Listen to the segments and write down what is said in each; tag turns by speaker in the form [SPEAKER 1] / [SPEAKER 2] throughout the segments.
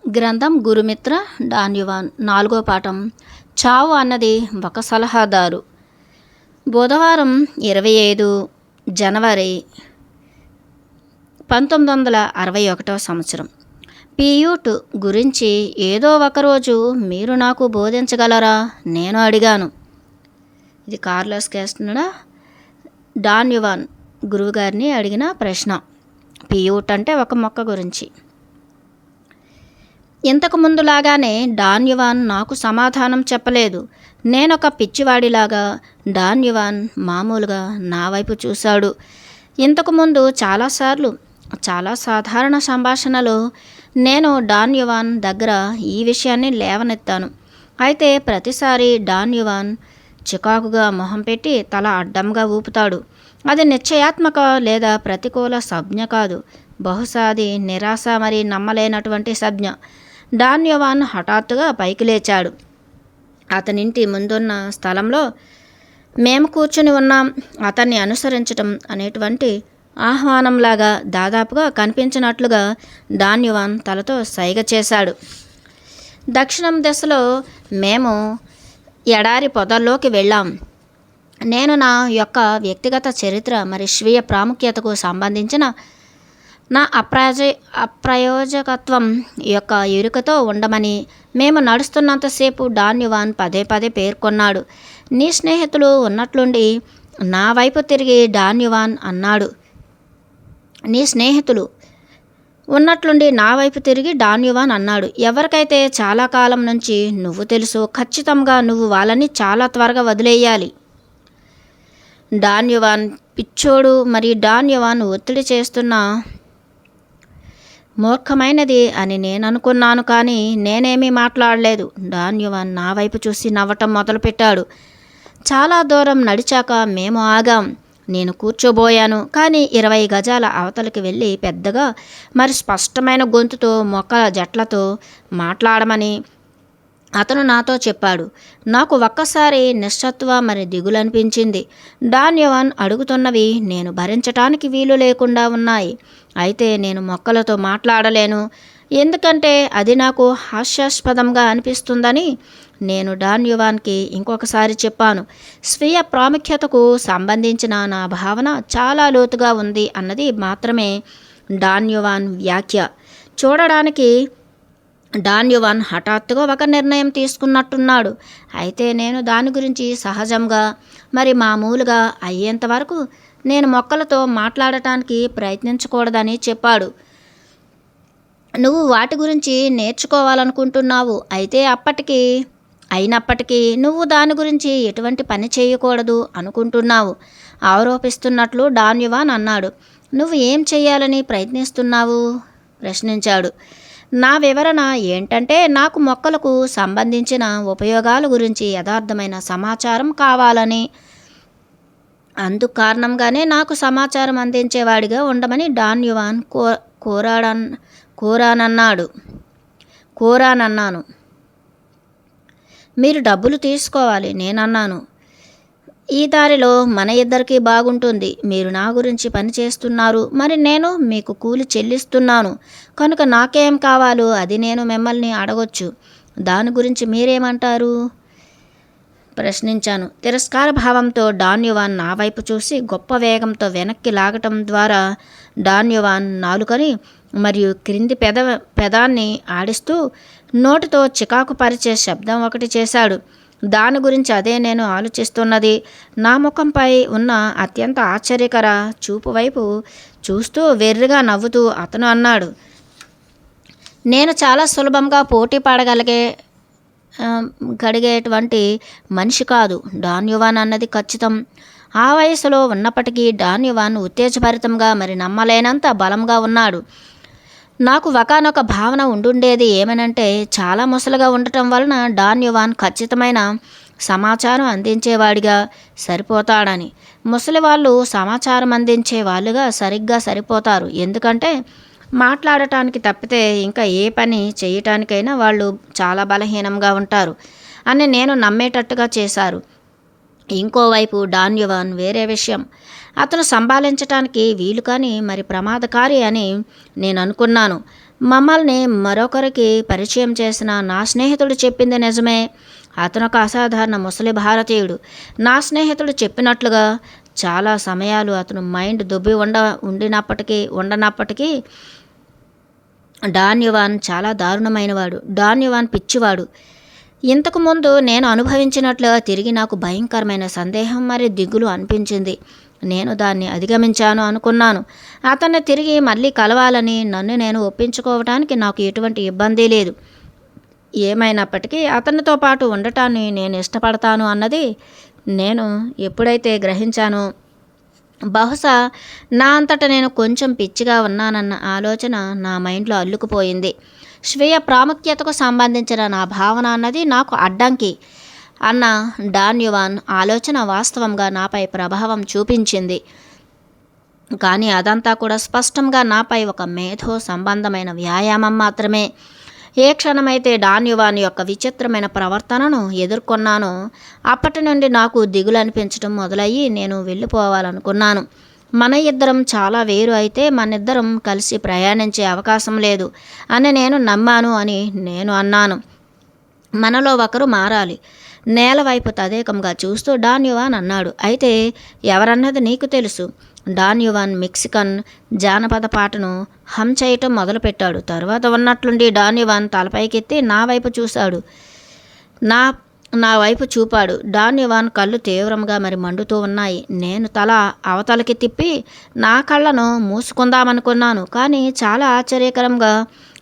[SPEAKER 1] గ్రంథం గురుమిత్ర డాన్యువాన్ 4వ పాఠం. చావు అన్నది ఒక సలహాదారు. బుధవారం 25 జనవరి 1961 సంవత్సరం. పియూట్ గురించి ఏదో ఒకరోజు మీరు నాకు బోధించగలరా? నేను అడిగాను. ఇది కార్లోస్ క్యాస్టనడా డాన్యువాన్ గురువుగారిని అడిగిన ప్రశ్న. పియూట్ అంటే ఒక మొక్క గురించి. ఇంతకు ముందులాగానే డాన్యువాన్ నాకు సమాధానం చెప్పలేదు. నేనొక పిచ్చివాడిలాగా డాన్యువాన్ మామూలుగా నా వైపు చూశాడు. ఇంతకుముందు చాలాసార్లు చాలా సాధారణ సంభాషణలో నేను డాన్యువాన్ దగ్గర ఈ విషయాన్ని లేవనెత్తాను. అయితే ప్రతిసారి డాన్యువాన్ చికాకుగా మొహం పెట్టి తల అడ్డంగా ఊపుతాడు. అది నిశ్చయాత్మక లేదా ప్రతికూల సంజ్ఞ కాదు. బహుశా అది నిరాశ మరి నమ్మలేనటువంటి సంజ్ఞ. డాన్యువాన్ హఠాత్తుగా పైకి లేచాడు. అతనింటి ముందున్న స్థలంలో మేము కూర్చుని ఉన్నాం. అతన్ని అనుసరించటం అనేటువంటి ఆహ్వానంలాగా దాదాపుగా కనిపించినట్లుగా డాన్యువాన్ తలతో సైగ చేశాడు. దక్షిణం దిశలో మేము ఎడారి పొదల్లోకి వెళ్ళాం. నేను నా యొక్క వ్యక్తిగత చరిత్ర మరి స్వీయ ప్రాముఖ్యతకు సంబంధించిన నా అప్రయోజకత్వం యొక్క ఎరుకతో ఉండమని మేము నడుస్తున్నంతసేపు డాన్యువాన్ పదే పదే పేర్కొన్నాడు. నీ స్నేహితులు ఉన్నట్లుండి నా వైపు తిరిగి డాన్యువాన్ అన్నాడు. నీ స్నేహితులు ఉన్నట్లుండి నా వైపు తిరిగి డాన్యువాన్ అన్నాడు. ఎవరికైతే చాలా కాలం నుంచి నువ్వు తెలుసు, ఖచ్చితంగా నువ్వు వాళ్ళని చాలా త్వరగా వదిలేయాలి. డాన్యువాన్ పిచ్చోడు. మరి డాన్యువాన్ ఒత్తిడి చేస్తున్న మూర్ఖమైనది అని నేను అనుకున్నాను, కానీ నేనేమీ మాట్లాడలేదు. డాన్యువాన్ నా వైపు చూసి నవ్వటం మొదలుపెట్టాడు. చాలా దూరం నడిచాక మేము ఆగాం. నేను కూర్చోబోయాను, కానీ 20 గజాల అవతలికి వెళ్ళి పెద్దగా మరి స్పష్టమైన గొంతుతో మొక్కల జట్లతో మాట్లాడమని అతను నాతో చెప్పాడు. నాకు ఒక్కసారి నిశ్చత్వ మరి దిగులు అనిపించింది. డాన్యువాన్ అడుగుతున్నవి నేను భరించటానికి వీలు లేకుండా ఉన్నాయి. అయితే నేను మొక్కలతో మాట్లాడలేను, ఎందుకంటే అది నాకు హాస్యాస్పదంగా అనిపిస్తుందని నేను డాన్యువాన్కి ఇంకొకసారి చెప్పాను. స్వీయ ప్రాముఖ్యతకు సంబంధించిన నా భావన చాలా లోతుగా ఉంది అన్నది మాత్రమే డాన్యువాన్ వ్యాఖ్య. చూడడానికి డాన్యువాన్ హఠాత్తుగా ఒక నిర్ణయం తీసుకున్నట్టున్నాడు. అయితే నేను దాని గురించి సహజంగా మరి మామూలుగా అయ్యేంత వరకు నేను మొక్కలతో మాట్లాడటానికి ప్రయత్నించకూడదని చెప్పాడు. నువ్వు వాటి గురించి నేర్చుకోవాలనుకుంటున్నావు, అయితే అయినప్పటికీ నువ్వు దాని గురించి ఎటువంటి పని చేయకూడదు అనుకుంటున్నావు ఆరోపిస్తున్నట్లు డాన్యువాన్ అన్నాడు. నువ్వు ఏం చేయాలని ప్రయత్నిస్తున్నావు? ప్రశ్నించాడు. నా వివరణ ఏంటంటే, నాకు మొక్కలకు సంబంధించిన ఉపయోగాల గురించి యథార్థమైన సమాచారం కావాలని, అందుకు కారణంగానే నాకు సమాచారం అందించేవాడిగా ఉండమని డాన్యువాన్ కోరానన్నాను. మీరు డబ్బులు తీసుకోవాలి నేనన్నాను. ఈ దారిలో మన ఇద్దరికీ బాగుంటుంది. మీరు నా గురించి పని చేస్తున్నారు, మరి నేను మీకు కూలి చెల్లిస్తున్నాను. కనుక నాకేం కావాలో అది నేను మిమ్మల్ని అడగొచ్చు. దాని గురించి మీరేమంటారు? ప్రశ్నించాను. తిరస్కార భావంతో డాన్యువాన్ నా వైపు చూసి గొప్ప వేగంతో వెనక్కి లాగటం ద్వారా డాన్యువాన్ నాలుకని మరియు క్రింది పెదాన్ని ఆడిస్తూ నోటితో చికాకు పరిచే శబ్దం ఒకటి చేశాడు. దాని గురించి అదే నేను ఆలోచిస్తున్నది. నా ముఖంపై ఉన్న అత్యంత ఆశ్చర్యకర చూపు వైపు చూస్తూ వెర్రిగా నవ్వుతూ అతను అన్నాడు. నేను చాలా సులభంగా పోటీ పడగలిగేటువంటి మనిషి కాదు. డాన్యువాన్ అన్నది ఖచ్చితం. ఆ వయసులో ఉన్నప్పటికీ డాన్యువాన్ ఉత్తేజభరితంగా మరి నమ్మలేనంత బలంగా ఉన్నాడు. నాకు ఒకానొక భావన ఉండుండేది. ఏమనంటే, చాలా ముసలిగా ఉండటం వలన డాన్యువాన్ ఖచ్చితమైన సమాచారం అందించేవాడిగా సరిపోతాడని. ముసలి వాళ్ళు సమాచారం అందించే వాళ్ళుగా సరిగ్గా సరిపోతారు, ఎందుకంటే మాట్లాడటానికి తప్పితే ఇంకా ఏ పని చేయటానికైనా వాళ్ళు చాలా బలహీనంగా ఉంటారు అని నేను నమ్మేటట్టుగా చేశారు. ఇంకోవైపు డాన్యువాన్ వేరే విషయం. అతను సంభాళించటానికి వీలు కాని మరి ప్రమాదకారి అని నేను అనుకున్నాను. మమ్మల్ని మరొకరికి పరిచయం చేసిన నా స్నేహితుడు చెప్పింది నిజమే. అతను ఒక అసాధారణ ముసలి భారతీయుడు. నా స్నేహితుడు చెప్పినట్లుగా చాలా సమయాలు అతను మైండ్ దుబ్బి ఉండనప్పటికీ డాన్ యువాన్ చాలా దారుణమైనవాడు. డాన్ యువాన్ పిచ్చివాడు. ఇంతకుముందు నేను అనుభవించినట్లుగా తిరిగి నాకు భయంకరమైన సందేహం మరి దిగులు అనిపించింది. నేను దాన్ని అధిగమించాను అనుకున్నాను. అతన్ని తిరిగి మళ్ళీ కలవాలని నన్ను నేను ఒప్పించుకోవటానికి నాకు ఎటువంటి ఇబ్బంది లేదు. ఏమైనప్పటికీ అతనితో పాటు ఉండటాన్ని నేను ఇష్టపడతాను అన్నది నేను ఎప్పుడైతే గ్రహించానో, బహుశా నా అంతట నేను కొంచెం పిచ్చిగా ఉన్నానన్న ఆలోచన నా మైండ్లో అల్లుకుపోయింది. స్వీయ ప్రాముఖ్యతకు సంబంధించిన నా భావన అన్నది నాకు అడ్డంకి అన్న డాన్ యువాన్ ఆలోచన వాస్తవంగా నాపై ప్రభావం చూపించింది. కానీ అదంతా కూడా స్పష్టంగా నాపై ఒక మేధో సంబంధమైన వ్యాయామం మాత్రమే. ఏ క్షణమైతే డాన్ యువాన్ యొక్క విచిత్రమైన ప్రవర్తనను ఎదుర్కొన్నానో అప్పటి నుండి నాకు దిగులు అనిపించడం మొదలయ్యి నేను వెళ్ళిపోవాలనుకున్నాను. మన ఇద్దరం చాలా వేరు అయితే మనిద్దరం కలిసి ప్రయాణించే అవకాశం లేదు అని నేను నమ్మాను అని నేను అన్నాను. మనలో ఒకరు మారాలి. నేల వైపు తదేకంగా చూస్తూ డాన్ యువాన్ అన్నాడు. అయితే ఎవరన్నది నీకు తెలుసు. డాన్ యువాన్ మెక్సికన్ జానపద పాటను హమ్ చేయటం మొదలుపెట్టాడు. తరువాత ఉన్నట్లుండి డాన్ యువాన్ తలపైకెత్తి నా వైపు చూశాడు. నా వైపు చూపాడు. డాన్ యువాన్ కళ్ళు తీవ్రంగా మరి మండుతూ ఉన్నాయి. నేను తల అవతలకి తిప్పి నా కళ్ళను మూసుకుందామనుకున్నాను. కానీ చాలా ఆశ్చర్యకరంగా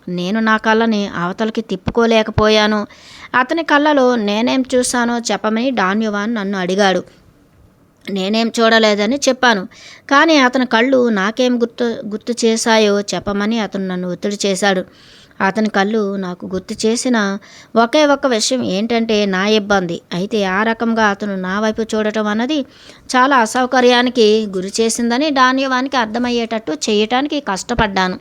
[SPEAKER 1] నేను నా కళ్ళని అవతలకి తిప్పుకోలేకపోయాను. అతని కళ్ళలో నేనేం చూశానో చెప్పమని డాన్ యువాన్ నన్ను అడిగాడు. నేనేం చూడలేదని చెప్పాను. కానీ అతని కళ్ళు నాకేం గుర్తు చేశాయో చెప్పమని అతను నన్ను ఒత్తిడి చేశాడు. అతని కళ్ళు నాకు గుర్తు చేసిన ఒకే ఒక్క విషయం ఏంటంటే నా ఇబ్బంది. అయితే ఆ రకంగా అతను నా వైపు చూడటం అన్నది చాలా అసౌకర్యానికి గురి చేసిందని డాన్ యువాన్కి అర్థమయ్యేటట్టు చేయటానికి కష్టపడ్డాను.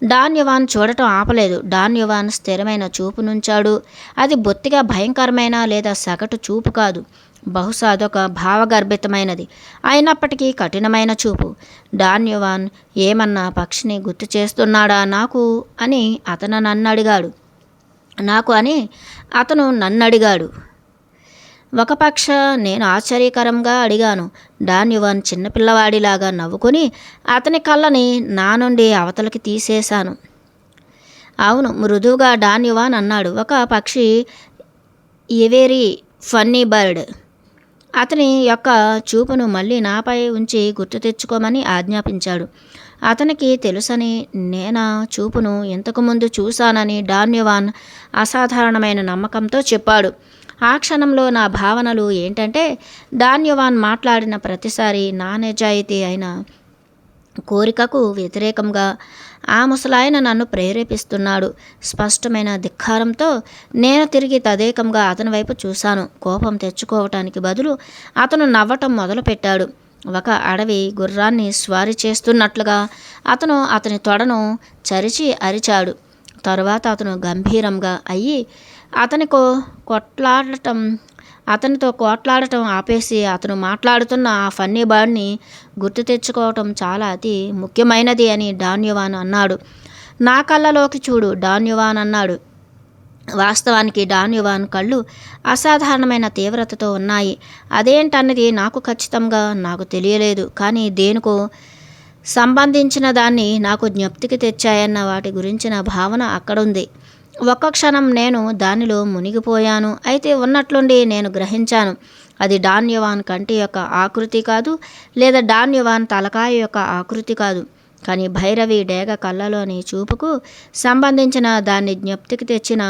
[SPEAKER 1] డాన్ యువాన్ చూడటం ఆపలేదు. డాన్ యువాన్ స్థిరమైన చూపు నుంచాడు. అది బొత్తిగా భయంకరమైన లేదా సగటు చూపు కాదు. బహుశా అదొక భావగర్భితమైనది అయినప్పటికీ కఠినమైన చూపు. డాన్ యువాన్ ఏమన్నా పక్షిని గుర్తు చేస్తున్నాడా నాకు అని అతను నన్ను అడిగాడు. ఒక పక్ష నేను ఆశ్చర్యకరంగా అడిగాను. డాన్ యువాన్ చిన్నపిల్లవాడిలాగా నవ్వుకొని అతని కళ్ళని నా నుండి అవతలకి తీసేశాను. అవును, మృదువుగా డాన్ యువాన్ అన్నాడు. ఒక పక్షి, ఏ వెరీ ఫన్నీ బర్డ్. అతని యొక్క చూపును మళ్ళీ నాపై ఉంచి గుర్తు తెచ్చుకోమని ఆజ్ఞాపించాడు. అతనికి తెలుసని నేనా చూపును ఇంతకుముందు చూశానని డాన్ యువాన్ అసాధారణమైన నమ్మకంతో చెప్పాడు. ఆ క్షణంలో నా భావనలు ఏంటంటే, డాన్ యువాన్ మాట్లాడిన ప్రతిసారి నా నిజాయితీ అయిన కోరికకు వ్యతిరేకంగా ఆ ముసలాయన నన్ను ప్రేరేపిస్తున్నాడు. స్పష్టమైన ధిక్కారంతో నేను తిరిగి తదేకంగా అతని వైపు చూశాను. కోపం తెచ్చుకోవటానికి బదులు అతను నవ్వటం మొదలుపెట్టాడు. ఒక అడవి గుర్రాన్ని స్వారీ చేస్తున్నట్లుగా అతను అతని తొడను చరిచి అరిచాడు. తరువాత అతను గంభీరంగా అయ్యి అతనితో కోట్లాడటం ఆపేసి అతను మాట్లాడుతున్న ఆ ఫన్నీ బర్డ్ని గుర్తు తెచ్చుకోవటం చాలా అతి ముఖ్యమైనది అని డాన్ యువాన్ అన్నాడు. నా కళ్ళలోకి చూడు, డాన్ యువాన్ అన్నాడు. వాస్తవానికి డాన్ యువాన్ కళ్ళు అసాధారణమైన తీవ్రతతో ఉన్నాయి. అదేంటన్నది నాకు ఖచ్చితంగా నాకు తెలియలేదు. కానీ దేనికో సంబంధించిన దాన్ని నాకు జ్ఞప్తికి తెచ్చాయన్న వాటి గురించిన భావన అక్కడుంది. ఒక్క క్షణం నేను దానిలో మునిగిపోయాను. అయితే ఉన్నట్లుండి నేను గ్రహించాను, అది డాన్ యువాన్ కంటి యొక్క ఆకృతి కాదు, లేదా డాన్ యువాన్ తలకాయ యొక్క ఆకృతి కాదు. కానీ భైరవి డేగ కళ్ళలోని చూపుకు సంబంధించిన దాన్ని జ్ఞప్తికి తెచ్చిన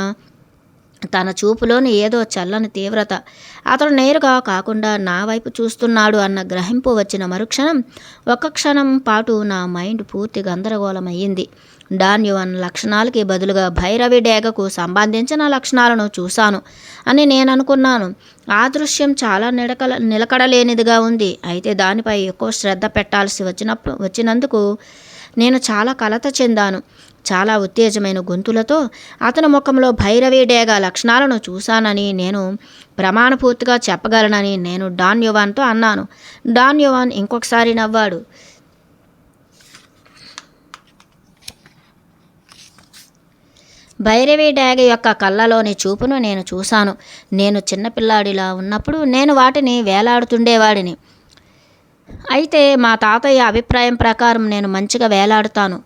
[SPEAKER 1] తన చూపులోని ఏదో చల్లని తీవ్రత. అతడు నేరుగా కాకుండా నా వైపు చూస్తున్నాడు అన్న గ్రహింపు వచ్చిన మరుక్షణం ఒక్క క్షణం పాటు నా మైండ్ పూర్తి గందరగోళమయ్యింది. డాన్ యువాన్ లక్షణాలకి బదులుగా భైరవి డేగకు సంబంధించిన లక్షణాలను చూశాను అని నేను అనుకున్నాను. ఆ దృశ్యం చాలా నిలకడలేనిదిగా ఉంది. అయితే దానిపై ఎక్కువ శ్రద్ధ పెట్టాల్సి వచ్చినందుకు నేను చాలా కలత చెందాను. చాలా ఉత్తేజమైన గొంతులతో అతని ముఖంలో భైరవీ డేగ లక్షణాలను చూశానని నేను ప్రమాణపూర్తిగా చెప్పగలనని నేను డాన్ యువాన్తో అన్నాను. డాన్ యువాన్ ఇంకొకసారి నవ్వాడు. భైరవీ డ్యాగ యొక్క కళ్ళలోని చూపును నేను చూశాను. నేను చిన్నపిల్లాడిలా ఉన్నప్పుడు నేను వాటిని వేలాడుతుండేవాడిని. అయితే మా తాతయ్య అభిప్రాయం ప్రకారం నేను మంచిగా వేలాడుతాను.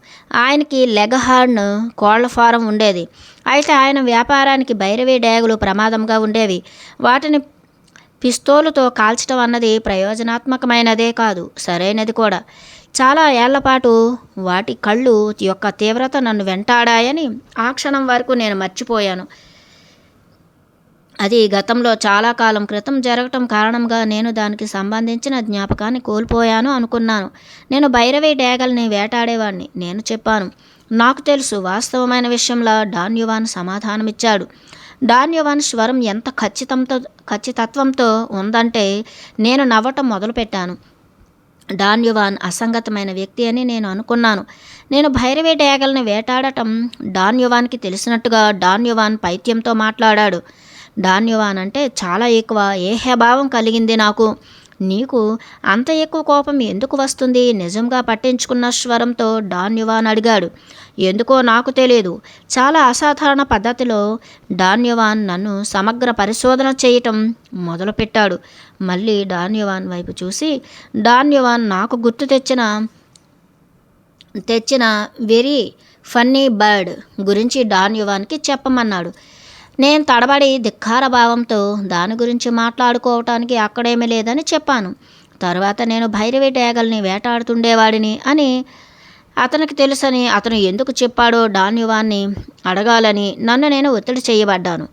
[SPEAKER 1] ఆయనకి లెగహార్న్ కోళ్ల ఫారం ఉండేది. అయితే ఆయన వ్యాపారానికి భైరవీ డ్యాగులు ప్రమాదంగా ఉండేవి. వాటిని పిస్తోలుతో కాల్చడం అన్నది ప్రయోజనాత్మకమైనదే కాదు, సరైనది కూడా. చాలా ఏళ్లపాటు వాటి కళ్ళు యొక్క తీవ్రత నన్ను వెంటాడాయని ఆ క్షణం వరకు నేను మర్చిపోయాను. అది గతంలో చాలా కాలం క్రితం జరగటం కారణంగా నేను దానికి సంబంధించిన జ్ఞాపకాన్ని కోల్పోయాను అనుకున్నాను. నేను భైరవీ డేగల్ని వేటాడేవాడిని, నేను చెప్పాను. నాకు తెలుసు. వాస్తవమైన విషయంలో డాన్ యువాన్ సమాధానమిచ్చాడు. డాన్ యువాన్ స్వరం ఎంత ఖచ్చితత్వంతో ఉందంటే నేను నవ్వటం మొదలుపెట్టాను. డాన్ యువాన్ అసంగతమైన వ్యక్తి అని నేను అనుకున్నాను. నేను భైరవీ డేగల్ని వేటాడటం డాన్ యువాన్కి తెలిసినట్టుగా డాన్ యువాన్ పైత్యంతో మాట్లాడాడు. డాన్ యువాన్ అంటే చాలా ఎక్కువ ఏహ్యభావం కలిగింది నాకు. నీకు అంత ఎక్కువ కోపం ఎందుకు వస్తుంది? నిజంగా పట్టించుకున్న స్వరంతో డాన్ యువాన్ అడిగాడు. ఎందుకో నాకు తెలియదు. చాలా అసాధారణ పద్ధతిలో డాన్ యువాన్ నన్ను సమగ్ర పరిశోధన చేయటం మొదలుపెట్టాడు. మళ్ళీ డాన్ యువాన్ వైపు చూసి, డాన్ యువాన్ నాకు గుర్తు తెచ్చిన వెరీ ఫన్నీ బర్డ్ గురించి డాన్ యువాన్కి చెప్పమన్నాడు. నేను తడబడి ధిక్కార భావంతో దాని గురించి మాట్లాడుకోవటానికి అక్కడేమీ లేదని చెప్పాను. తర్వాత నేను భైరవీ డేగల్ని వేటాడుతుండేవాడిని అని అతనికి తెలుసని అతను ఎందుకు చెప్పాడో డాన్ యువాన్ని అడగాలని నన్ను నేను ఒత్తిడి చేయబడ్డాను.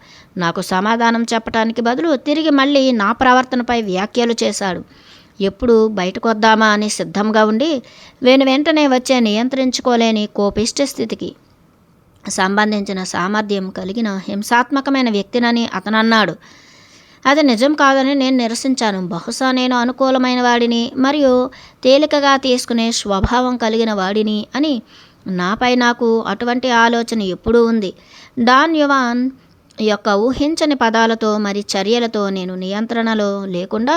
[SPEAKER 1] నాకు సమాధానం చెప్పడానికి బదులు తిరిగి మళ్ళీ నా ప్రవర్తనపై వ్యాఖ్యలు చేశాడు. ఎప్పుడు బయటకు వద్దామా అని సిద్ధంగా ఉండి వెంటనే వచ్చే నియంత్రించుకోలేని కోపిష్ట స్థితికి సంబంధించిన సామర్థ్యం కలిగిన హింసాత్మకమైన వ్యక్తినని అతను అన్నాడు. అది నిజం కాదని నేను నిరసించాను. బహుశా నేను అనుకూలమైన వాడిని మరియు తేలికగా తీసుకునే స్వభావం కలిగిన వాడిని అని నాపై నాకు అటువంటి ఆలోచన ఎప్పుడూ ఉంది. డాన్ యువాన్ యొక్క ఊహించని పదాలతో మరి చర్యలతో నేను నియంత్రణలో లేకుండా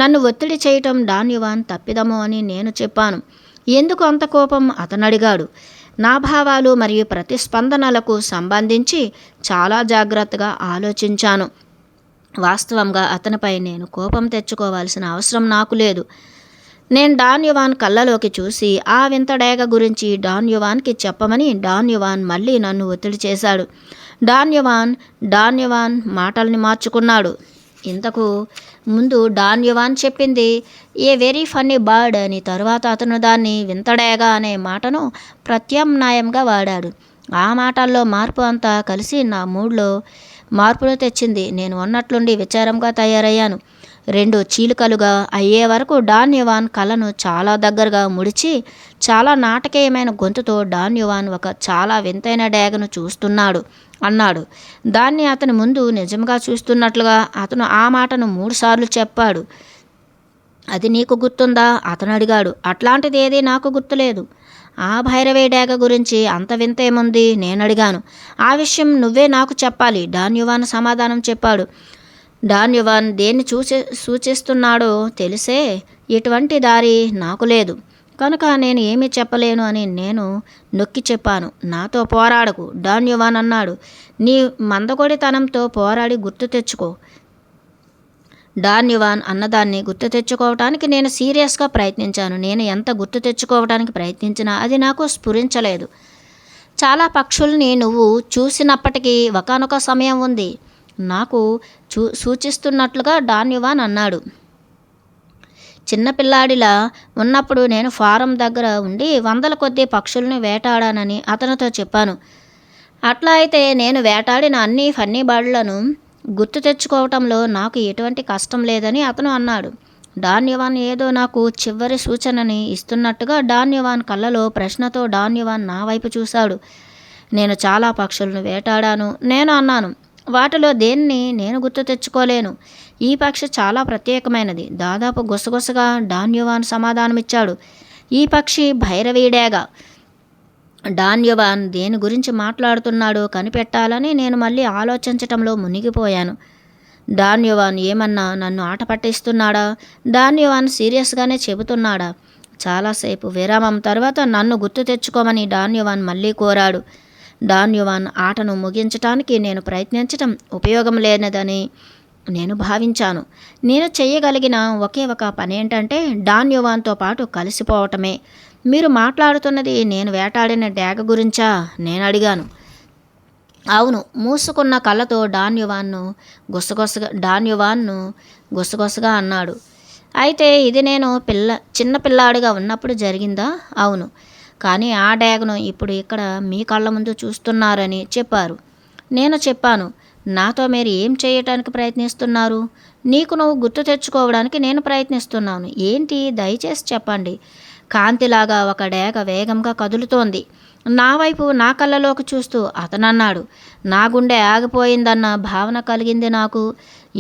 [SPEAKER 1] నన్ను ఒత్తిడి చేయటం డాన్ యువాన్ తప్పిదము అని నేను చెప్పాను. ఎందుకు అంత కోపం? అతను అడిగాడు. నా భావాలు మరియు ప్రతిస్పందనలకు సంబంధించి చాలా జాగ్రత్తగా ఆలోచించాను. వాస్తవంగా అతనిపై నేను కోపం తెచ్చుకోవాల్సిన అవసరం నాకు లేదు. నేను డాన్ యువాన్ కళ్ళలోకి చూసి ఆ వింత డేగ గురించి డాన్ యువాన్కి చెప్పమని డాన్ యువాన్ మళ్ళీ నన్ను ఒత్తిడి చేశాడు. డాన్ యువాన్ మాటల్ని మార్చుకున్నాడు. ఇంతకు ముందు డాన్ యువాన్ చెప్పింది ఏ వెరీ ఫన్నీ బర్డ్ అని, తరువాత అతను దాన్ని వింతడేగా అనే మాటను ప్రత్యామ్నాయంగా వాడాడు. ఆ మాటల్లో మార్పు అంతా కలిసి నా మూడ్లో మార్పును తెచ్చింది. నేను ఉన్నట్లుండి విచారంగా తయారయ్యాను. 2 చీలికలుగా అయ్యే వరకు డాన్ యువాన్ కళ్ళను చాలా దగ్గరగా ముడిచి చాలా నాటకీయమైన గొంతుతో డాన్ యువాన్ ఒక చాలా వింతైన డేగను చూస్తున్నాడు అన్నాడు. దాన్ని అతని ముందు నిజంగా చూస్తున్నట్లుగా అతను ఆ మాటను 3 సార్లు చెప్పాడు. అది నీకు గుర్తుందా? అతను అడిగాడు. అట్లాంటిది ఏదీ నాకు గుర్తులేదు. ఆ భైరవీ డేగ గురించి అంత వింత ఏముంది? నేను అడిగాను. ఆ విషయం నువ్వే నాకు చెప్పాలి, డాన్ యువాన్ సమాధానం చెప్పాడు. డాన్ యువాన్ దేన్ని సూచిస్తున్నాడో తెలిసే ఎటువంటి దారి నాకు లేదు కనుక నేను ఏమీ చెప్పలేను అని నేను నొక్కి చెప్పాను. నాతో పోరాడకు, డాన్ యువాన్ అన్నాడు. నీ మందకొడితనంతో పోరాడి గుర్తు తెచ్చుకో. డాన్ యువాన్ అన్నదాన్ని గుర్తు తెచ్చుకోవటానికి నేను సీరియస్గా ప్రయత్నించాను. నేను ఎంత గుర్తు తెచ్చుకోవడానికి ప్రయత్నించినా అది నాకు స్ఫురించలేదు. చాలా పక్షుల్ని నువ్వు చూసినప్పటికీ ఒకానొక సమయం ఉంది నాకు సూచిస్తున్నట్లుగా డాన్ యువాన్ అన్నాడు. చిన్నపిల్లాడిలా ఉన్నప్పుడు నేను ఫారం దగ్గర ఉండి 100ల కొద్దీ పక్షుల్ని వేటాడానని అతనితో చెప్పాను. అట్లా అయితే నేను వేటాడిన అన్ని ఫన్నీ బర్డ్లను గుర్తు తెచ్చుకోవటంలో నాకు ఎటువంటి కష్టం లేదని అతను అన్నాడు. డాన్ యువాన్ ఏదో నాకు చివరి సూచనని ఇస్తున్నట్టుగా డాన్ యువాన్ కళ్ళలో ప్రశ్నతో డాన్ యువాన్ నా వైపు చూశాడు. నేను చాలా పక్షులను వేటాడాను నేను అన్నాను. వాటిలో దేన్ని నేను గుర్తు తెచ్చుకోలేను. ఈ పక్షి చాలా ప్రత్యేకమైనది. దాదాపు గుసగుసగా డాన్ యువాన్ సమాధానమిచ్చాడు. ఈ పక్షి భైరవీ డేగ. డాన్యువాన్ దేని గురించి మాట్లాడుతున్నాడో కనిపెట్టాలని నేను మళ్ళీ ఆలోచించటంలో మునిగిపోయాను. డాన్యువాన్ ఏమన్నా నన్ను ఆట పట్టిస్తున్నాడా? డాన్యువాన్ సీరియస్గానే చెబుతున్నాడా? చాలాసేపు విరామం తర్వాత నన్ను గుర్తు తెచ్చుకోమని డాన్యువాన్ మళ్ళీ కోరాడు. డాన్యువాన్ ఆటను ముగించటానికి నేను ప్రయత్నించటం ఉపయోగం లేనిదని నేను భావించాను. నేను చేయగలిగిన ఒకే ఒక పనేంటంటే డాన్యువాన్తో పాటు కలిసిపోవటమే. మీరు మాట్లాడుతున్నది నేను వేటాడిన డేగ గురించా? నేను అడిగాను. అవును, మూసుకున్న కళ్ళతో డాన్యువాన్ను గుసగుసగా అన్నాడు. అయితే ఇది నేను చిన్నపిల్లాడిగా ఉన్నప్పుడు జరిగిందా? అవును. కానీ ఆ డేగను ఇప్పుడు ఇక్కడ మీ కళ్ళ ముందు చూస్తున్నారని చెప్పారు. నేను చెప్పాను, నాతో మీరు ఏం చేయటానికి ప్రయత్నిస్తున్నారు? నీకు నువ్వు గుర్తు తెచ్చుకోవడానికి నేను ప్రయత్నిస్తున్నాను. ఏంటి? దయచేసి చెప్పండి. కాంతిలాగా ఒక డేగ వేగంగా కదులుతోంది. నా వైపు నా కళ్ళలోకి చూస్తూ అతనన్నాడు. నా గుండె ఆగిపోయిందన్న భావన కలిగింది నాకు.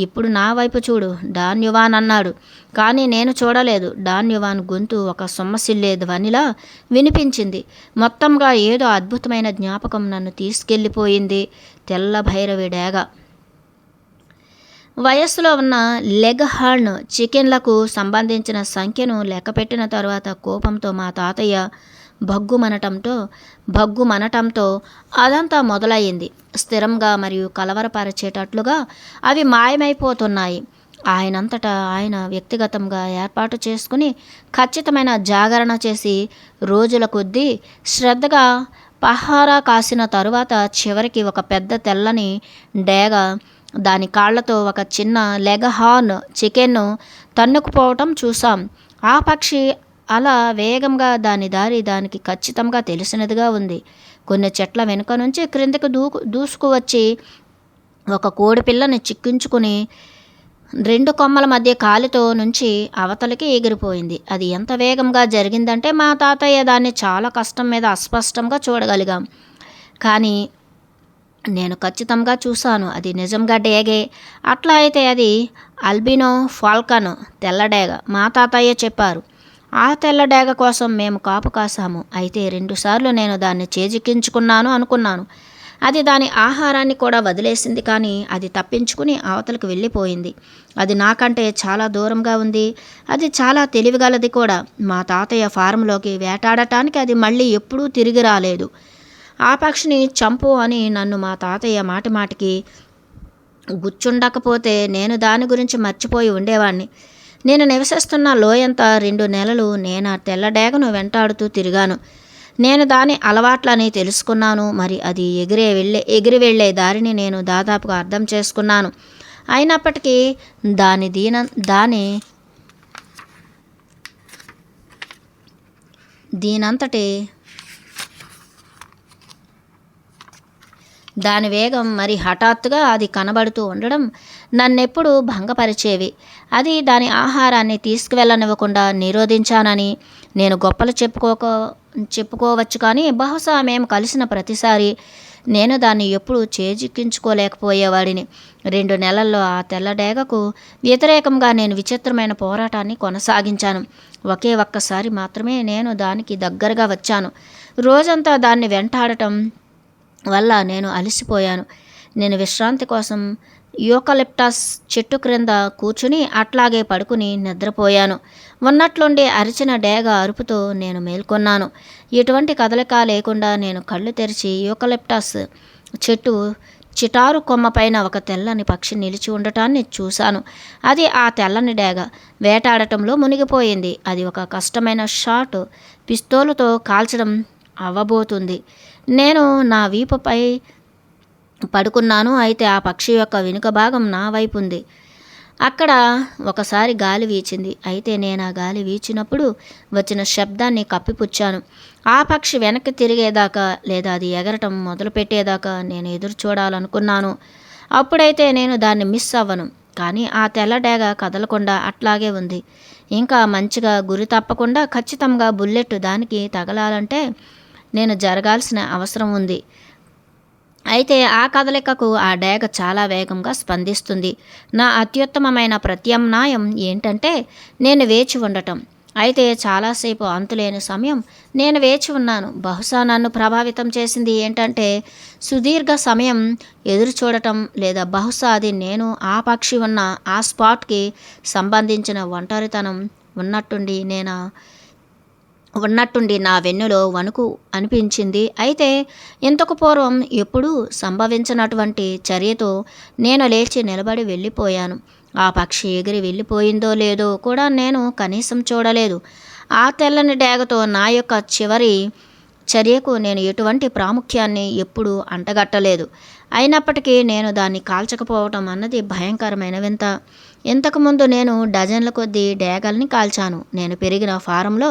[SPEAKER 1] ఇప్పుడు నా వైపు చూడు, డాన్యువాన్ అన్నాడు. కానీ నేను చూడలేదు. డాన్యువాన్ గొంతు ఒక సొమ్మసిల్లే ధ్వనిలా వినిపించింది. మొత్తంగా ఏదో అద్భుతమైన జ్ఞాపకం నన్ను తీసుకెళ్ళిపోయింది. తెల్ల భైరవి డేగ. వయస్సులో ఉన్న లెగ్ హార్న్ చికెన్లకు సంబంధించిన సంఖ్యను లెక్కపెట్టిన తర్వాత కోపంతో మా తాతయ్య భగ్గుమనటంతో అదంతా మొదలయ్యింది. స్థిరంగా మరియు కలవరపరిచేటట్లుగా అవి మాయమైపోతున్నాయి. ఆయనంతటా ఆయన వ్యక్తిగతంగా ఏర్పాటు చేసుకుని ఖచ్చితమైన జాగరణ చేసి రోజుల కొద్దీ శ్రద్ధగా పహారా కాసిన తరువాత చివరికి ఒక పెద్ద తెల్లని డేగ దాని కాళ్లతో ఒక చిన్న లెగ్ హార్న్ చికెన్ను తన్నుకుపోవటం చూసాం. ఆ పక్షి అలా వేగంగా దాని దారి దానికి ఖచ్చితంగా తెలిసినదిగా ఉంది. కొన్ని చెట్ల వెనుక నుంచి క్రిందకు దూసుకువచ్చి ఒక కోడి పిల్లని చిక్కించుకుని 2 కొమ్మల మధ్య కాలితో నుంచి అవతలికి ఎగిరిపోయింది. అది ఎంత వేగంగా జరిగిందంటే మా తాతయ్య దాన్ని చాలా కష్టం మీద అస్పష్టంగా చూడగలిగాం. కానీ నేను ఖచ్చితంగా చూశాను, అది నిజంగా డేగే. అట్లా అయితే అది అల్బినో ఫాల్కన్ తెల్లడేగ, మా తాతయ్య చెప్పారు. ఆ తెల్లడేగ కోసం మేము కాపు కాసాము. అయితే 2 సార్లు నేను దాన్ని చేజిక్కించుకున్నాను అనుకున్నాను. అది దాని ఆహారాన్ని కూడా వదిలేసింది. కానీ అది తప్పించుకుని అవతలకు వెళ్ళిపోయింది. అది నాకంటే చాలా దూరంగా ఉంది. అది చాలా తెలివిగలది కూడా. మా తాతయ్య ఫారంలోకి వేటాడటానికి అది మళ్ళీ ఎప్పుడూ తిరిగి రాలేదు. ఆ పక్షిని చంపు అని నన్ను మా తాతయ్య మాటిమాటికి గుచ్చుండకపోతే నేను దాని గురించి మర్చిపోయి ఉండేవాణ్ణి. నేను నివసిస్తున్న లోయంతా 2 నెలలు నేను ఆ తెల్లడేగను వెంటాడుతూ తిరిగాను. నేను దాని అలవాట్లని తెలుసుకున్నాను. మరి అది ఎగిరి వెళ్ళే దారిని నేను దాదాపుగా అర్థం చేసుకున్నాను. అయినప్పటికీ దాని వేగం మరి హఠాత్తుగా అది కనబడుతూ ఉండడం నన్నెప్పుడు భంగపరిచేవి. అది దాని ఆహారాన్ని తీసుకువెళ్ళనివ్వకుండా నిరోధించానని నేను గొప్పలు చెప్పుకోవచ్చు. కానీ బహుశా మేము కలిసిన ప్రతిసారి నేను దాన్ని ఎప్పుడూ చేజిక్కించుకోలేకపోయేవాడిని. 2 నెలల్లో ఆ తెల్లడేగకు వ్యతిరేకంగా నేను విచిత్రమైన పోరాటాన్ని కొనసాగించాను. ఒక్కసారి మాత్రమే నేను దానికి దగ్గరగా వచ్చాను. రోజంతా దాన్ని వెంటాడటం వల్ల నేను అలసిపోయాను. నేను విశ్రాంతి కోసం యూకలిప్టస్ చెట్టు క్రింద కూర్చుని అట్లాగే పడుకుని నిద్రపోయాను. ఉన్నట్లుండి అరిచిన డేగ అరుపుతో నేను మేల్కొన్నాను. ఎటువంటి కదలిక లేకుండా నేను కళ్ళు తెరిచి యూకలిప్టస్ చెట్టు చిటారు కొమ్మపైన ఒక తెల్లని పక్షి నిలిచి ఉండటాన్ని చూశాను. అది ఆ తెల్లని డేగ వేటాడటంలో మునిగిపోయింది. అది ఒక కష్టమైన షాట్ పిస్తోలుతో కాల్చడం అవ్వబోతుంది. నేను నా వీపుపై పడుకున్నాను. అయితే ఆ పక్షి యొక్క వెనుక భాగం నా వైపు ఉంది. అక్కడ ఒకసారి గాలి వీచింది. అయితే నేను ఆ గాలి వీచినప్పుడు వచ్చిన శబ్దాన్ని కప్పిపుచ్చాను. ఆ పక్షి వెనక్కి తిరిగేదాకా లేదా అది ఎగరటం మొదలుపెట్టేదాకా నేను ఎదురు చూడాలనుకున్నాను. అప్పుడైతే నేను దాన్ని మిస్ అవ్వను. కానీ ఆ తెల్లడేగ కదలకుండా అట్లాగే ఉంది. ఇంకా మంచిగా గురి తప్పకుండా ఖచ్చితంగా బుల్లెట్ దానికి తగలాలంటే నేను జరగాల్సిన అవసరం ఉంది. అయితే ఆ కదలికకు ఆ డేగ చాలా వేగంగా స్పందిస్తుంది. నా అత్యుత్తమమైన ప్రత్యామ్నాయం ఏంటంటే నేను వేచి ఉండటం. అయితే చాలాసేపు అంతులేని సమయం నేను వేచి ఉన్నాను. బహుశా నన్ను ప్రభావితం చేసింది ఏంటంటే సుదీర్ఘ సమయం ఎదురు చూడటం, లేదా బహుశా అది నేను ఆ పక్షి ఉన్న ఆ స్పాట్కి సంబంధించిన ఒంటరితనం ఉన్నట్టుండి ఉన్నట్టుండి నా వెన్నులో వణుకు అనిపించింది. అయితే ఇంతకు పూర్వం ఎప్పుడూ సంభవించినటువంటి చర్యతో నేను లేచి నిలబడి వెళ్ళిపోయాను. ఆ పక్షి ఎగిరి వెళ్ళిపోయిందో లేదో కూడా నేను కనీసం చూడలేదు. ఆ తెల్లని డేగతో నా యొక్క చివరి చర్యకు నేను ఎటువంటి ప్రాముఖ్యాన్ని ఎప్పుడూ అంటగట్టలేదు. అయినప్పటికీ నేను దాన్ని కాల్చకపోవటం అన్నది భయంకరమైన వింత. ఇంతకుముందు నేను డజన్ల కొద్దీ డేగల్ని కాల్చాను. నేను పెరిగిన ఫారంలో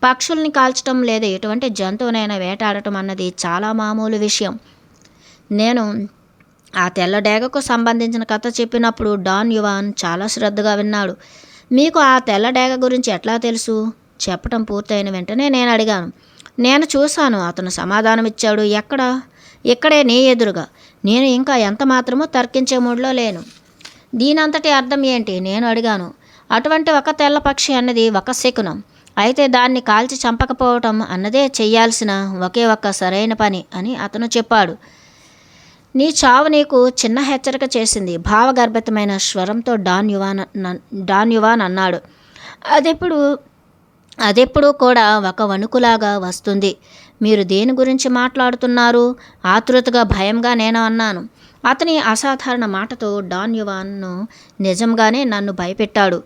[SPEAKER 1] పక్షుల్ని కాల్చడం లేదా ఎటువంటి జంతువునైనా వేటాడటం అన్నది చాలా మామూలు విషయం. నేను ఆ తెల్ల డేగకు సంబంధించిన కథ చెప్పినప్పుడు డాన్ యువాన్ చాలా శ్రద్ధగా విన్నాడు. మీకు ఆ తెల్ల డేగ గురించి ఎట్లా తెలుసు? చెప్పటం పూర్తయిన వెంటనే నేను అడిగాను. నేను చూశాను, అతను సమాధానమిచ్చాడు. ఎక్కడ? ఇక్కడే నీ ఎదురుగా. నేను ఇంకా ఎంత మాత్రమూ తర్కించే మూడ్లో లేను. దీనంతటి అర్థం ఏంటి? నేను అడిగాను. అటువంటి ఒక తెల్ల పక్షి అన్నది ఒక శకునం. అయితే దాన్ని కాల్చి చంపకపోవటం అన్నదే చెయ్యాల్సిన ఒకే ఒక్క సరైన పని అని అతను చెప్పాడు. నీ చావు నీకు చిన్న హెచ్చరిక చేసింది, భావగర్భితమైన స్వరంతో డాన్ యువాన్ అన్నాడు. అదెప్పుడు కూడా ఒక వణుకులాగా వస్తుంది. మీరు దేని గురించి మాట్లాడుతున్నారు? ఆతృతగా భయంగా నేను అన్నాను. అతని అసాధారణ మాటతో డాన్ యువాన్ను నిజంగానే నన్ను భయపెట్టాడు.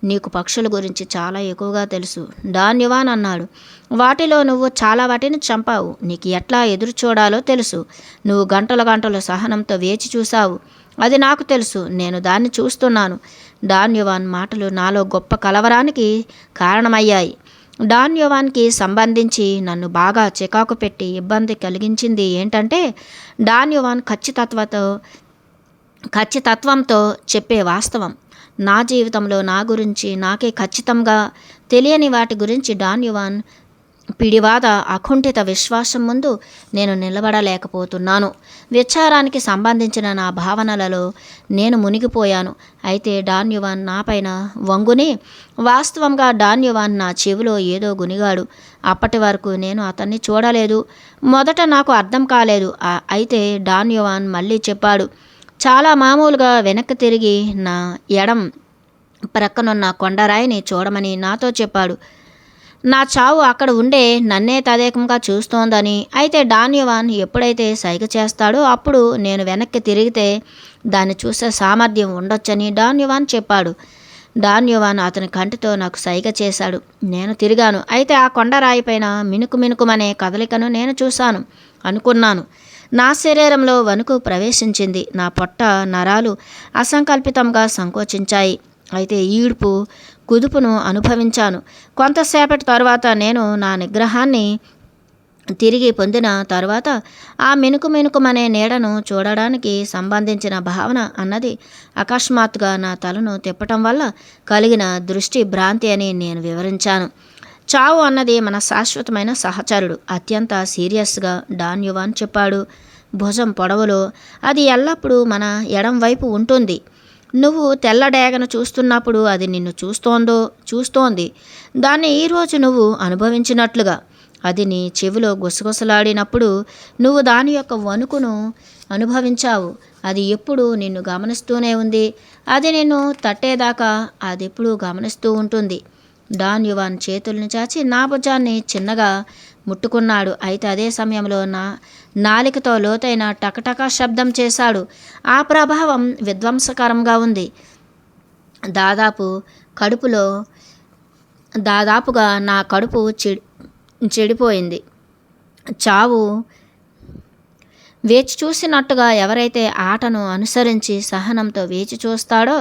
[SPEAKER 1] నీకు పక్షుల గురించి చాలా ఎక్కువగా తెలుసు, డాన్ యువాన్ అన్నాడు. వాటిలో నువ్వు చాలా వాటిని చంపావు. నీకు ఎట్లా ఎదురు చూడాలో తెలుసు. నువ్వు గంటల సహనంతో వేచి చూశావు. అది నాకు తెలుసు. నేను దాన్ని చూస్తున్నాను. డాన్ యువాన్ మాటలు నాలో గొప్ప కలవరానికి కారణమయ్యాయి. డాన్ యువాన్కి సంబంధించి నన్ను బాగా చికాకు పెట్టి ఇబ్బంది కలిగించింది ఏంటంటే డాన్ యువాన్ ఖచ్చితత్వంతో చెప్పే వాస్తవం. నా జీవితంలో నా గురించి నాకే ఖచ్చితంగా తెలియని వాటి గురించి డాన్ యువాన్ పిడివాద అకుంఠిత విశ్వాసం ముందు నేను నిలబడలేకపోతున్నాను. విచారానికి సంబంధించిన నా భావనలలో నేను మునిగిపోయాను. అయితే డాన్ యువాన్ నాపైన వంగుని వాస్తవంగా డాన్ యువాన్ నా చెవిలో ఏదో గునిగాడు. అప్పటి వరకు నేను అతన్ని చూడలేదు. మొదట నాకు అర్థం కాలేదు. అయితే డాన్ యువాన్ మళ్ళీ చెప్పాడు. చాలా మామూలుగా వెనక్కి తిరిగి నా ఎడం ప్రక్కనున్న కొండరాయిని చూడమని నాతో చెప్పాడు. నా చావు అక్కడ ఉండే నన్నే తదేకంగా చూస్తోందని. అయితే డాన్ యువాన్ ఎప్పుడైతే సైగ చేస్తాడో అప్పుడు నేను వెనక్కి తిరిగితే దాన్ని చూసే సామర్థ్యం ఉండొచ్చని డాన్ యువాన్ చెప్పాడు. డాన్ యువాన్ అతని కంటితో నాకు సైగ చేశాడు. నేను తిరిగాను. అయితే ఆ కొండరాయిపైన మినుకుమనే కదలికను నేను చూశాను అనుకున్నాను. నా శరీరంలో వణుకు ప్రవేశించింది. నా పొట్ట నరాలు అసంకల్పితంగా సంకోచించాయి. అయితే ఈడ్పు కుదుపును అనుభవించాను. కొంతసేపటి తర్వాత నేను నా నిగ్రహాన్ని తిరిగి పొందిన తర్వాత ఆ మినుకుమనే నీడను చూడడానికి సంబంధించిన భావన అన్నది అకస్మాత్తుగా నా తలను తిప్పటం వల్ల కలిగిన దృష్టి భ్రాంతి అని నేను వివరించాను. చావు అన్నది మన శాశ్వతమైన సహచరుడు, అత్యంత సీరియస్గా డాన్ యువాన్ చెప్పాడు. భుజం పొడవులో అది ఎల్లప్పుడూ మన ఎడం వైపు ఉంటుంది. నువ్వు తెల్ల డేగను చూస్తున్నప్పుడు అది నిన్ను చూస్తోంది. దాన్ని ఈరోజు నువ్వు అనుభవించినట్లుగా. అది నీ చెవిలో గుసగుసలాడినప్పుడు నువ్వు దాని యొక్క వణుకును అనుభవించావు. అది ఎప్పుడూ నిన్ను గమనిస్తూనే ఉంది. అది నిన్ను తట్టేదాకా అది ఎప్పుడూ గమనిస్తూ ఉంటుంది. డాన్ యువాన్ చేతుల్ని చాచి నా భుజాన్ని చిన్నగా ముట్టుకున్నాడు. అయితే అదే సమయంలో నా నాలికతో లోతైన టకటక శబ్దం చేశాడు. ఆ ప్రభావం విధ్వంసకరంగా ఉంది. దాదాపుగా నా కడుపు చెడిపోయింది. చావు వేచి చూసినట్టుగా ఎవరైతే ఆటను అనుసరించి సహనంతో వేచి చూస్తాడో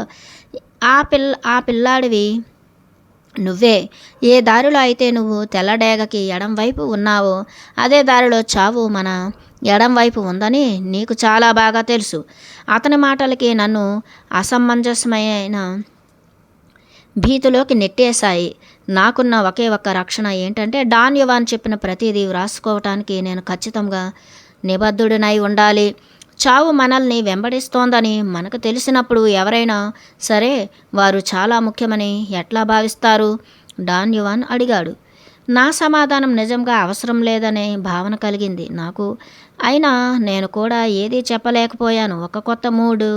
[SPEAKER 1] ఆ పిల్లాడివి నువ్వే. ఏ దారిలో అయితే నువ్వు తెల్లడేగకి ఎడం వైపు ఉన్నావో అదే దారిలో చావు మన ఎడం వైపు ఉందని నీకు చాలా బాగా తెలుసు. అతని మాటలకి నన్ను అసమంజసమైన భీతిలోకి నెట్టేశాయి. నాకున్న ఒకే ఒక్క రక్షణ ఏంటంటే డాన్ యువాన్ చెప్పిన ప్రతిదీ వ్రాసుకోవటానికి నేను ఖచ్చితంగా నిబద్ధుడినై ఉండాలి. చావు మనల్ని వెంబడిస్తోందని మనకు తెలిసినప్పుడు ఎవరైనా సరే వారు చాలా ముఖ్యమని ఎట్లా భావిస్తారు? డాన్ యువాన్ అడిగాడు. నా సమాధానం నిజంగా అవసరం లేదనే భావన కలిగింది నాకు. అయినా నేను కూడా ఏదీ చెప్పలేకపోయాను. ఒక కొత్త మూడు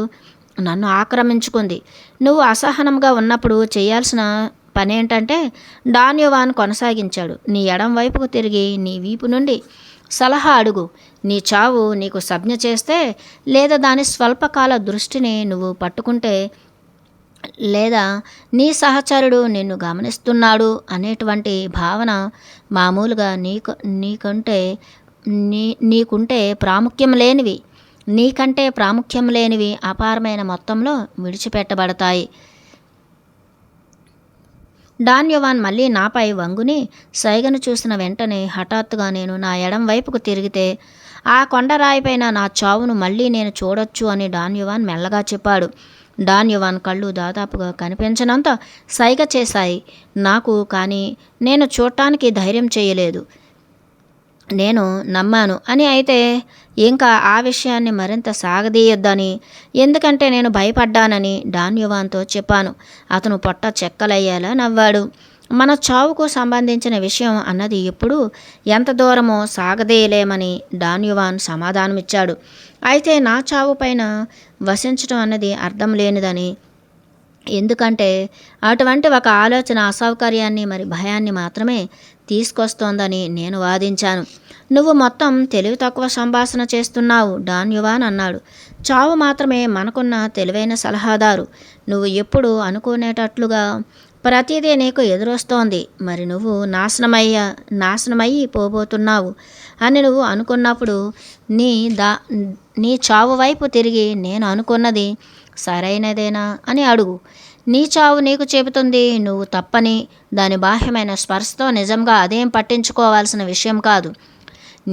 [SPEAKER 1] నన్ను ఆక్రమించుకుంది. నువ్వు అసహనంగా ఉన్నప్పుడు చేయాల్సిన పనేంటంటే, డాన్ యువాన్ కొనసాగించాడు, నీ ఎడం వైపుకు తిరిగి నీ వీపు నుండి సలహా అడుగు. నీ చావు నీకు సంజ్ఞ చేస్తే, లేదా దాని స్వల్పకాల దృష్టిని నువ్వు పట్టుకుంటే, లేదా నీ సహచరుడు నిన్ను గమనిస్తున్నాడు అనేటువంటి భావన మామూలుగా నీకంటే నీకుంటే ప్రాముఖ్యం లేనివి నీకంటే ప్రాముఖ్యం లేనివి అపారమైన మొత్తంలో విడిచిపెట్టబడతాయి. డాన్ యువాన్ మళ్ళీ నాపై వంగుని సైగను చూసిన వెంటనే హఠాత్తుగా నేను నా ఎడం వైపుకు తిరిగితే ఆ కొండరాయిపైన నా చావును మళ్ళీ నేను చూడొచ్చు అని డాన్ యువాన్ మెల్లగా చెప్పాడు. డాన్ యువాన్ కళ్ళు దాదాపుగా కనిపించనంత సైగ చేశాయి నాకు. కానీ నేను చూడటానికి ధైర్యం చేయలేదు. నేను నమ్మాను అని. అయితే ఇంకా ఆ విషయాన్ని మరింత సాగదీయొద్దని, ఎందుకంటే నేను భయపడ్డానని డాన్ యువాన్తో చెప్పాను. అతను పొట్ట చెక్కలయ్యేలా నవ్వాడు. మన చావుకు సంబంధించిన విషయం అన్నది ఎప్పుడు ఎంత దూరమో సాగదీయలేమని డాన్ యువాన్ సమాధానమిచ్చాడు. అయితే నా చావు పైన వసించడం అన్నది అర్థం లేనిదని, ఎందుకంటే అటువంటి ఒక ఆలోచన అసౌకర్యాన్ని మరి భయాన్ని మాత్రమే తీసుకొస్తోందని నేను వాదించాను. నువ్వు మొత్తం తెలివి తక్కువ సంభాషణ చేస్తున్నావు, డాన్ యువాన్ అన్నాడు. చావు మాత్రమే మనకున్న తెలివైన సలహాదారు. నువ్వు ఎప్పుడు అనుకునేటట్లుగా ప్రతిదీ నీకు ఎదురొస్తోంది. మరి నువ్వు నాశనమయ్యి పోబోతున్నావు అని నువ్వు అనుకున్నప్పుడు నీ చావు వైపు తిరిగి నేను అనుకున్నది సరైనదేనా అని అడుగు. నీ చావు నీకు చెబుతుంది నువ్వు తప్పని. దాని బాహ్యమైన స్పర్శతో నిజంగా అదేం పట్టించుకోవాల్సిన విషయం కాదు.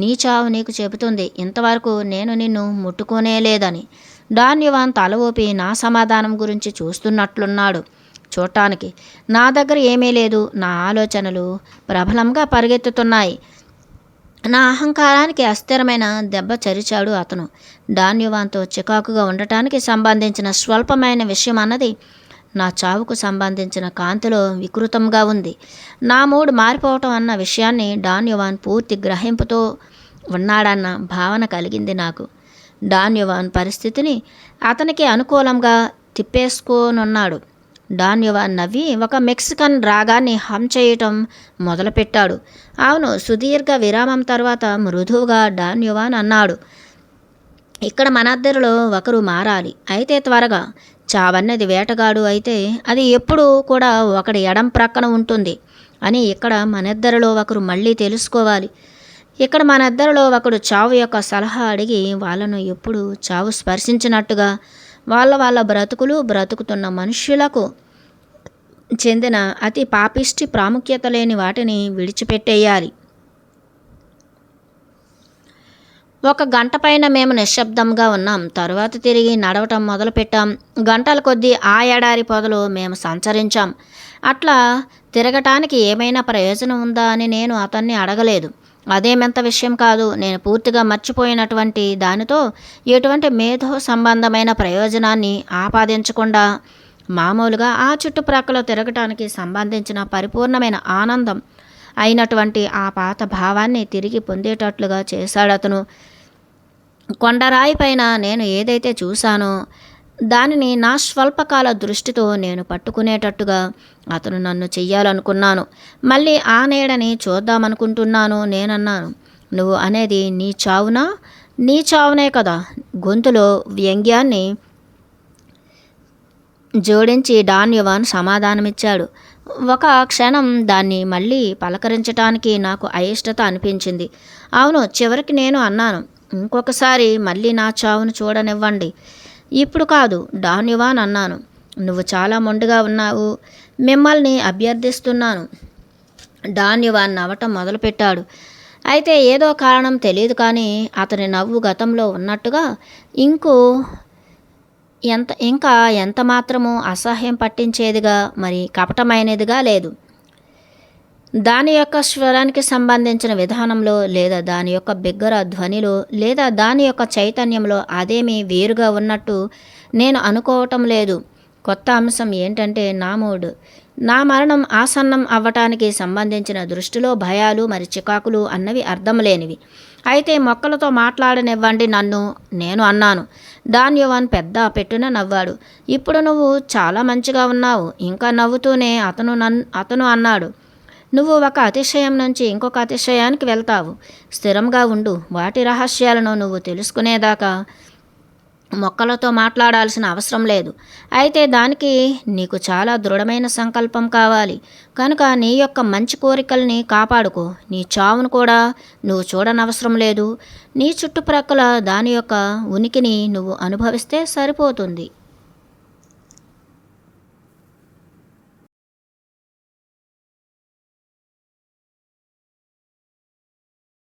[SPEAKER 1] నీ చావు నీకు చెబుతుంది ఇంతవరకు నేను నిన్ను ముట్టుకోనే లేదని. డాన్ యువాన్ తల ఊపి నా సమాధానం గురించి చూస్తున్నట్లున్నాడు. చూడటానికి నా దగ్గర ఏమీ లేదు. నా ఆలోచనలు ప్రబలంగా పరిగెత్తుతున్నాయి. నా అహంకారానికి అస్థిరమైన దెబ్బ చరిచాడు అతను. డాన్ యువాన్తో చికాకుగా ఉండటానికి సంబంధించిన స్వల్పమైన విషయం అన్నది నా చావుకు సంబంధించిన కాంతిలో వికృతంగా ఉంది. నా మూడు మారిపోవటం అన్న విషయాన్ని డాన్ యువాన్ పూర్తి గ్రహింపుతో ఉన్నాడన్న భావన కలిగింది నాకు. డాన్ యువాన్ పరిస్థితిని అతనికి అనుకూలంగా తిప్పేసుకోనున్నాడు. డాన్ యువాన్ నవ్వి ఒక మెక్సికన్ రాగాన్ని హమ్ చేయటం మొదలుపెట్టాడు. అవును, సుదీర్ఘ విరామం తర్వాత మృదువుగా డాన్ యువాన్ అన్నాడు, ఇక్కడ మనిద్దరిలో ఒకరు మారాలి. అయితే త్వరగా. చావన్నది వేటగాడు అయితే అది ఎప్పుడూ కూడా ఒకడి ఎడం ప్రక్కన ఉంటుంది అని ఇక్కడ మనిద్దరిలో ఒకరు మళ్ళీ తెలుసుకోవాలి. ఇక్కడ మనిద్దరిలో ఒకడు చావు యొక్క సలహా అడిగి వాళ్ళను ఎప్పుడు చావు స్పర్శించినట్టుగా వాళ్ళ బ్రతుకుతున్న మనుష్యులకు చెందిన అతి పాపిష్టి ప్రాముఖ్యత లేని వాటిని విడిచిపెట్టేయాలి. ఒక గంట పైన మేము నిశ్శబ్దంగా ఉన్నాం. తరువాత తిరిగి నడవటం మొదలుపెట్టాం. గంటల కొద్దీ ఆ ఎడారి పొదలో మేము సంచరించాం. అట్లా తిరగటానికి ఏమైనా ప్రయోజనం ఉందా అని నేను అతన్ని అడగలేదు. అదేమెంత విషయం కాదు. నేను పూర్తిగా మర్చిపోయినటువంటి దానితో ఎటువంటి మేధో సంబంధమైన ప్రయోజనాన్ని ఆపాదించకుండా మామూలుగా ఆ చుట్టుప్రక్కల తిరగటానికి సంబంధించిన పరిపూర్ణమైన ఆనందం అయినటువంటి ఆ పాత భావాన్ని తిరిగి పొందేటట్లుగా చేశాడతను. కొండరాయి పైన నేను ఏదైతే చూశానో దానిని నా స్వల్పకాల దృష్టితో నేను పట్టుకునేటట్టుగా అతను నన్ను చెయ్యాలనుకున్నాను. మళ్ళీ ఆ నీడని చూద్దామనుకుంటున్నాను. నేనన్నాను, నువ్వు అనేది నీ చావునే కదా. గొంతులో వ్యంగ్యాన్ని జోడించి డాన్ యువాన్ సమాధానమిచ్చాడు. ఒక క్షణం దాన్ని మళ్ళీ పలకరించటానికి నాకు అయిష్టత అనిపించింది. అవును, చివరికి నేను అన్నాను, ఇంకొకసారి మళ్ళీ నా చావును చూడనివ్వండి. ఇప్పుడు కాదు, డాన్ యువాన్ అన్నాను. నువ్వు చాలా మొండిగా ఉన్నావు. మిమ్మల్ని అభ్యర్థిస్తున్నాను. డాన్ యువాన్ నవ్వటం మొదలుపెట్టాడు. అయితే ఏదో కారణం తెలియదు కానీ అతని నవ్వు గతంలో ఉన్నట్టుగా ఇంకా ఎంత మాత్రమూ అసహ్యం పట్టించేదిగా మరి కపటమైనదిగా లేదు. దాని యొక్క స్వరానికి సంబంధించిన విధానంలో లేదా దాని యొక్క బిగ్గర ధ్వనిలో లేదా దాని యొక్క చైతన్యంలో అదేమీ వేరుగా ఉన్నట్టు నేను అనుకోవటం లేదు. కొత్త అంశం ఏంటంటే నా మూడ్. నా మరణం ఆసన్నం అవ్వటానికి సంబంధించిన దృష్టిలో భయాలు మరి చికాకులు అన్నవి అర్థం లేనివి. అయితే మొక్కలతో మాట్లాడనివ్వండి నన్ను, నేను అన్నాను. డాన్యువాన్ పెద్ద పెట్టున నవ్వాడు. ఇప్పుడు నువ్వు చాలా మంచిగా ఉన్నావు. ఇంకా నవ్వుతూనే అతను అన్నాడు, నువ్వు ఒక అతిశయం నుంచి ఇంకొక అతిశయానికి వెళ్తావు. స్థిరంగా ఉండు. వాటి రహస్యాలను నువ్వు తెలుసుకునేదాకా మొక్కలతో మాట్లాడాల్సిన అవసరం లేదు. అయితే దానికి నీకు చాలా దృఢమైన సంకల్పం కావాలి. కనుక నీ యొక్క మంచి కోరికల్ని కాపాడుకో. నీ చావును కూడా నువ్వు చూడనవసరం లేదు. నీ చుట్టుప్రక్కల దాని యొక్క ఉనికిని నువ్వు అనుభవిస్తే సరిపోతుంది.